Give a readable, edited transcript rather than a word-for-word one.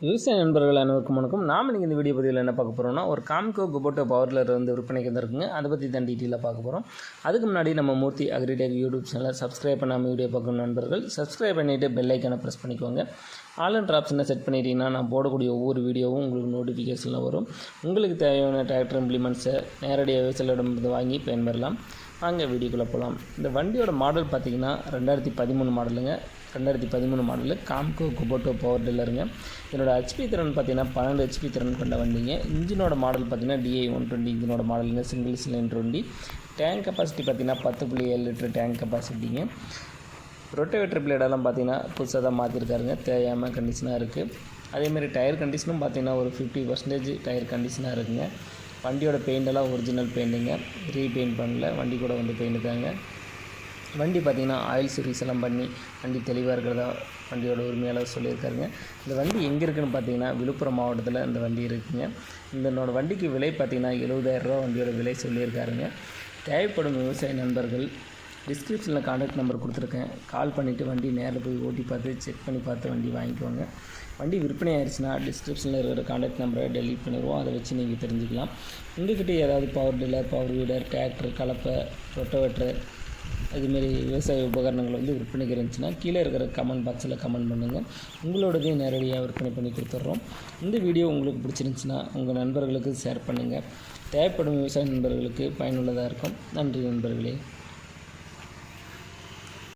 விவசாய நண்பர்கள் அனைவருக்கும் வணக்கம். நாம் இன்றைக்கி இந்த வீடியோ பதிவில் என்ன பார்க்க போகிறோம்னா, ஒரு காம்கோ குபோட்டோ பவர் டில்லர் வந்து விற்பனைக்கு வந்திருக்குங்க. அதை பற்றி தான் டீட்டெயிலாக பார்க்க போகிறோம். அதுக்கு முன்னாடி நம்ம மூர்த்தி அக்ரிடெக் யூடியூப் சேனலை சப்ஸ்கிரைப் பண்ணாமல் வீடியோ பார்க்கணும் நண்பர்கள் சப்ஸ்கிரைப் பண்ணிவிட்டு பெல் ஐக்கானை ப்ரெஸ் பண்ணிக்கோங்க. ஆல் அண்ட் ஆப்ஷனை செட் பண்ணிட்டீங்கன்னா நான் போடக்கூடிய ஒவ்வொரு வீடியோவும் உங்களுக்கு நோட்டிஃபிகேஷனில் வரும். உங்களுக்கு தேவையான டிராக்டர் இம்ப்ளிமெண்ட்ஸை நேரடியாக விவசாயிகளிடமிருந்து வாங்கி பயன்பெறலாம். வாங்க வீடியோக்குள்ளே போகலாம். இந்த வண்டியோட மாடல் பார்த்திங்கன்னா 2013 மாடலுங்க. 2013 மாடலு காம்கோ குபோட்டோ பவர் டில்லருங்க. இதனோட ஹெச்பி திறன் பார்த்திங்கன்னா 12 ஹெச்பி திறன் கொண்ட வண்டிங்க. இன்ஜினோட மாடல் பார்த்திங்கன்னா DI 120 இன்ஜினோட மாடலுங்க. சிங்கிள் சிலிண்டர் வண்டி. டேங்க் கெப்பாசிட்டி பார்த்திங்கன்னா 10.7 லிட்டர் டேங்க் கெப்பாசிட்டிங்க. ரொட்டவேட்டர் பிளேடெல்லாம் பார்த்திங்கன்னா புதுசாக தான் மாற்றிருக்காருங்க. தேவையாமல் கண்டிஷனாக இருக்குது. அதேமாதிரி டயர் கண்டிஷனும் பார்த்திங்கன்னா ஒரு 50% டயர் கண்டிஷனாக இருக்குங்க. வண்டியோட பெயிண்டெல்லாம் ஒரிஜினல் பெயிண்ட்டுங்க, ரீபெயிண்ட் பண்ணல. வண்டி கூட வந்து பெயிண்ட் தாங்க. வண்டி பார்த்திங்கன்னா ஆயில் சர்வீஸ் எல்லாம் பண்ணி வண்டி தெளிவாக இருக்கிறதா வண்டியோட உரிமையாளர் சொல்லியிருக்காருங்க. இந்த வண்டி எங்கே இருக்குதுன்னு பார்த்தீங்கன்னா விழுப்புரம் மாவட்டத்தில் இந்த வண்டி இருக்குதுங்க. இதனோட வண்டிக்கு விலை பார்த்திங்கன்னா 70,000 ரூபா வண்டியோட விலை சொல்லியிருக்காருங்க. தேவைப்படும் விவசாய நண்பர்கள் டிஸ்கிரிப்ஷனில் கான்டாக்ட் நம்பர் கொடுத்துருக்கேன். கால் பண்ணிவிட்டு வண்டி நேரில் போய் ஓட்டி பார்த்து செக் பண்ணி பார்த்து வண்டி வாங்கிக்கோங்க. வண்டி விற்பனை ஆயிடுச்சுன்னா டிஸ்கிரிப்ஷனில் இருக்கிற கான்டாக்ட் நம்பரை டெலீட் பண்ணிடுவோம். அதை வச்சு நீங்கள் தெரிஞ்சுக்கலாம். உங்கள்கிட்ட ஏதாவது பவர் டில்லர், பவர் வீடர், டிராக்டர், கலப்பை, ரொட்டவேட்டர் அதுமாரி விவசாய உபகரணங்கள் வந்து விற்பனைக்கு இருந்துச்சுன்னா கீழே இருக்கிற கமெண்ட் பாக்ஸில் கமெண்ட் பண்ணுங்கள். உங்களோடதையும் நேரடியாக விற்பனை பண்ணி கொடுத்துட்றோம். இந்த வீடியோ உங்களுக்கு பிடிச்சிருந்துச்சுன்னா உங்கள் நண்பர்களுக்கு ஷேர் பண்ணுங்கள். தேவைப்படும் விவசாய நண்பர்களுக்கு பயனுள்ளதாக இருக்கும். நன்றி நண்பர்களே.